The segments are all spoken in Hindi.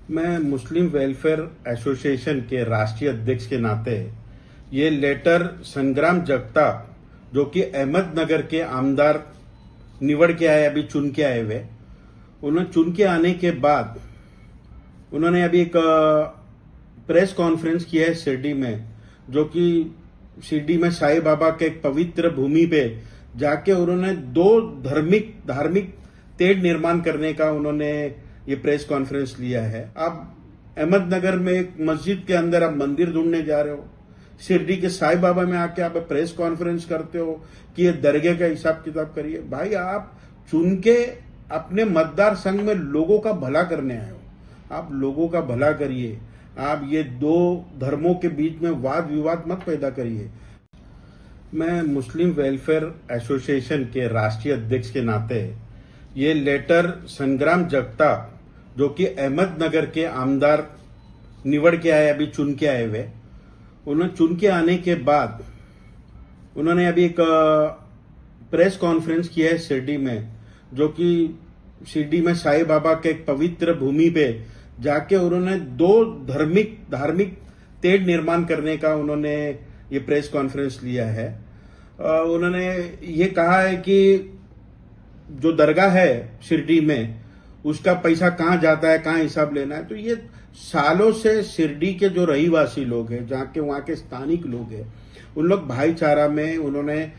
मैं मुस्लिम वेलफेयर एसोसिएशन के राष्ट्रीय अध्यक्ष के नाते ये लेटर संग्राम जगताप, जो कि अहमदनगर के आमदार निवड़ के आए, अभी चुन के आए हुए, उन्होंने चुन के आने के बाद उन्होंने अभी एक प्रेस कॉन्फ्रेंस किया है शिरडी में, जो कि शिरडी में साईं बाबा के एक पवित्र भूमि पे जाके उन्होंने दो धार्मिक तेढ़ निर्माण करने का उन्होंने ये प्रेस कॉन्फ्रेंस लिया है। आप अहमदनगर में एक मस्जिद के अंदर आप मंदिर ढूंढने जा रहे हो, शिरडी के साईं बाबा में आके आप प्रेस कॉन्फ्रेंस करते हो कि ये दरगाह का हिसाब किताब करिए। भाई, आप चुन के अपने मतदार संघ में लोगों का भला करने आए हो, आप लोगों का भला करिए। आप ये दो धर्मों के बीच में वाद विवाद मत पैदा करिए। मैं मुस्लिम वेलफेयर एसोसिएशन के राष्ट्रीय अध्यक्ष के नाते ये लेटर संग्राम जगताप, जो कि अहमदनगर के आमदार निवड़ के आए, अभी चुन के आए हुए, उन्होंने चुन के आने के बाद उन्होंने अभी एक प्रेस कॉन्फ्रेंस किया है शिरडी में, जो कि शिरडी में साईं बाबा के एक पवित्र भूमि पे जाके उन्होंने दो धार्मिक तेढ़ निर्माण करने का उन्होंने ये प्रेस कॉन्फ्रेंस लिया है। उन्होंने ये कहा है कि जो दरगाह है शिरडी में, उसका पैसा कहाँ जाता है, कहाँ हिसाब लेना है। तो ये सालों से शिरडी के जो रहीवासी लोग हैं, जहाँ के वहाँ के स्थानिक लोग हैं, उन लोग भाईचारा में उन्होंने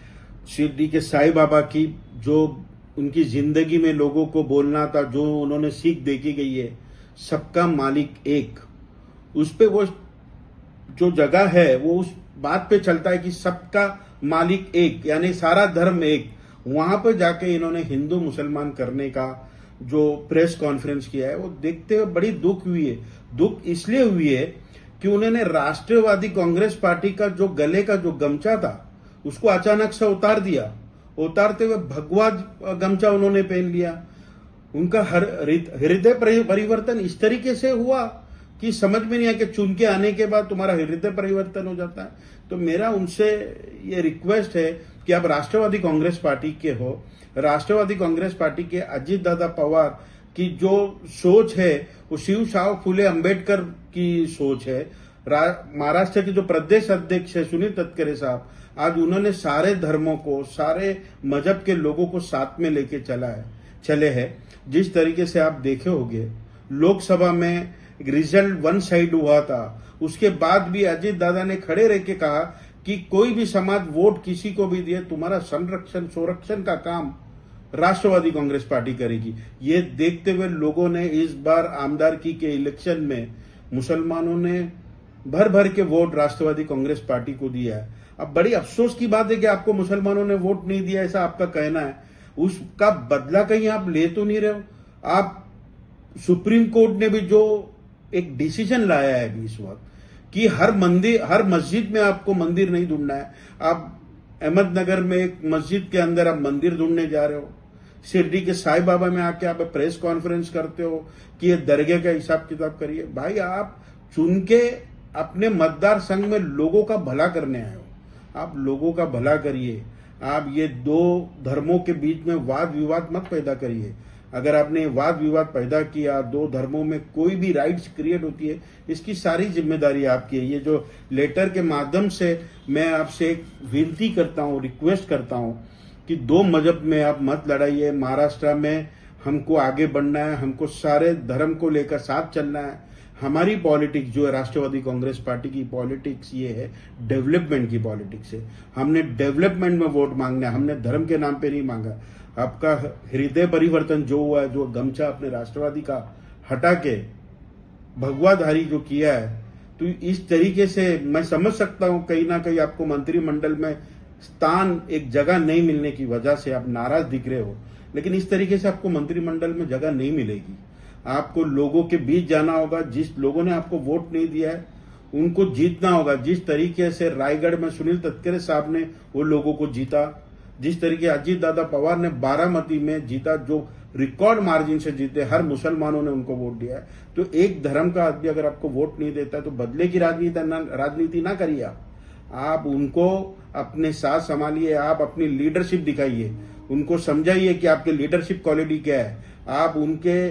शिरडी के साईं बाबा की जो उनकी जिंदगी में लोगों को बोलना था, जो उन्होंने सीख देखी गई है, सबका मालिक एक, उस पे वो जो जगह है वो उस बात पे चलता है कि सबका मालिक एक, यानी सारा धर्म एक। वहां पर जाके इन्होंने हिंदू मुसलमान करने का जो प्रेस कॉन्फ्रेंस किया है, वो देखते हुए बड़ी दुख हुई है। दुख इसलिए हुई है कि उन्होंने राष्ट्रवादी कांग्रेस पार्टी का जो गले का जो गमछा था, उसको अचानक से उतार दिया। उतारते हुए भगवा गमछा उन्होंने पहन लिया। उनका हृदय परिवर्तन इस तरीके से हुआ कि समझ में नहीं आया कि चुन के आने के बाद तुम्हारा हृदय परिवर्तन हो जाता है। तो मेरा उनसे ये रिक्वेस्ट है कि आप राष्ट्रवादी कांग्रेस पार्टी के हो, राष्ट्रवादी कांग्रेस पार्टी के अजीत दादा पवार की जो सोच है वो शिव शाह फुले अंबेडकर की सोच है। महाराष्ट्र के जो प्रदेश अध्यक्ष है सुनील तटकरे साहब, आज उन्होंने सारे धर्मों को, सारे मजहब के लोगों को साथ में लेके चले हैं। जिस तरीके से आप देखे होंगे लोकसभा में रिजल्ट वन साइड हुआ था, उसके बाद भी अजीत दादा ने खड़े रह के कहा कि कोई भी समाज वोट किसी को भी दिए, तुम्हारा संरक्षण का काम राष्ट्रवादी कांग्रेस पार्टी करेगी। ये देखते हुए लोगों ने इस बार आमदारकी के इलेक्शन में मुसलमानों ने भर भर के वोट राष्ट्रवादी कांग्रेस पार्टी को दिया है। अब बड़ी अफसोस की बात है कि आपको मुसलमानों ने वोट नहीं दिया, ऐसा आपका कहना है। उसका बदला कहीं आप ले तो नहीं रहे हो। आप सुप्रीम कोर्ट ने भी जो एक डिसीजन लाया है अभी इस वक्त कि हर मस्जिद में आपको मंदिर नहीं ढूंढना है। आप अहमदनगर में एक मस्जिद के अंदर आप मंदिर ढूंढने जा रहे हो, शिरडी के साईं बाबा में आके आप प्रेस कॉन्फ्रेंस करते हो कि ये दरगाह का हिसाब किताब करिए। भाई, आप चुन के अपने मतदार संघ में लोगों का भला करने आए हो, आप लोगों का भला करिए। आप ये दो धर्मों के बीच में वाद विवाद मत पैदा करिए। अगर आपने वाद विवाद पैदा किया, दो धर्मों में कोई भी राइट्स क्रिएट होती है, इसकी सारी जिम्मेदारी आपकी है। ये जो लेटर के माध्यम से मैं आपसे एक विनती करता हूँ, रिक्वेस्ट करता हूँ कि दो मजहब में आप मत लड़ाइए। महाराष्ट्र में हमको आगे बढ़ना है, हमको सारे धर्म को लेकर साथ चलना है। हमारी पॉलिटिक्स जो है राष्ट्रवादी कांग्रेस पार्टी की पॉलिटिक्स ये है, डेवलपमेंट की पॉलिटिक्स है। हमने डेवलपमेंट में वोट मांगना है, हमने धर्म के नाम पे नहीं मांगा। आपका हृदय परिवर्तन जो हुआ है, जो गमछा अपने राष्ट्रवादी का हटा के भगवाधारी जो किया है, तो इस तरीके से मैं समझ सकता हूं कहीं ना कहीं आपको मंत्रिमंडल में स्थान, एक जगह नहीं मिलने की वजह से आप नाराज दिख रहे हो। लेकिन इस तरीके से आपको मंत्रिमंडल में जगह नहीं मिलेगी। आपको लोगों के बीच जाना होगा। जिस लोगों ने आपको वोट नहीं दिया है उनको जीतना होगा। जिस तरीके से रायगढ़ में सुनील तटकरे साहब ने वो लोगों को जीता, जिस तरीके अजीत दादा पवार ने बारामती में जीता, जो रिकॉर्ड मार्जिन से जीते, हर मुसलमानों ने उनको वोट दिया है। तो एक धर्म का आदमी अगर आपको वोट नहीं देता है तो बदले की राजनीति ना करिए। आप उनको अपने साथ संभालिए, आप अपनी लीडरशिप दिखाइए, उनको समझाइए कि आपके लीडरशिप क्वालिटी क्या है। आप उनके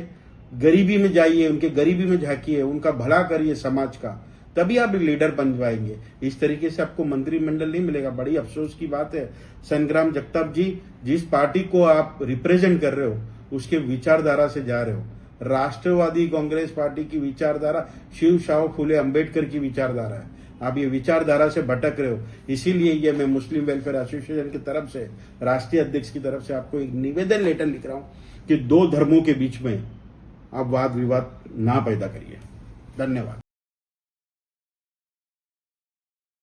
गरीबी में जाइए, उनके गरीबी में झांकिए, उनका भला करिए समाज का, तभी आप लीडर बन पाएंगे। इस तरीके से आपको मंत्रिमंडल नहीं मिलेगा। बड़ी अफसोस की बात है संग्राम जगताप जी, जिस पार्टी को आप रिप्रेजेंट कर रहे हो उसके विचारधारा से जा रहे हो। राष्ट्रवादी कांग्रेस पार्टी की विचारधारा शिव शाह फुले अंबेडकर की विचारधारा है। आप ये विचारधारा से भटक रहे हो। इसीलिए ये मैं मुस्लिम वेलफेयर एसोसिएशन की तरफ से, राष्ट्रीय अध्यक्ष की तरफ से आपको एक निवेदन लेटर लिख रहा हूं कि दो धर्मों के बीच में आप वाद विवाद ना पैदा करिए। धन्यवाद।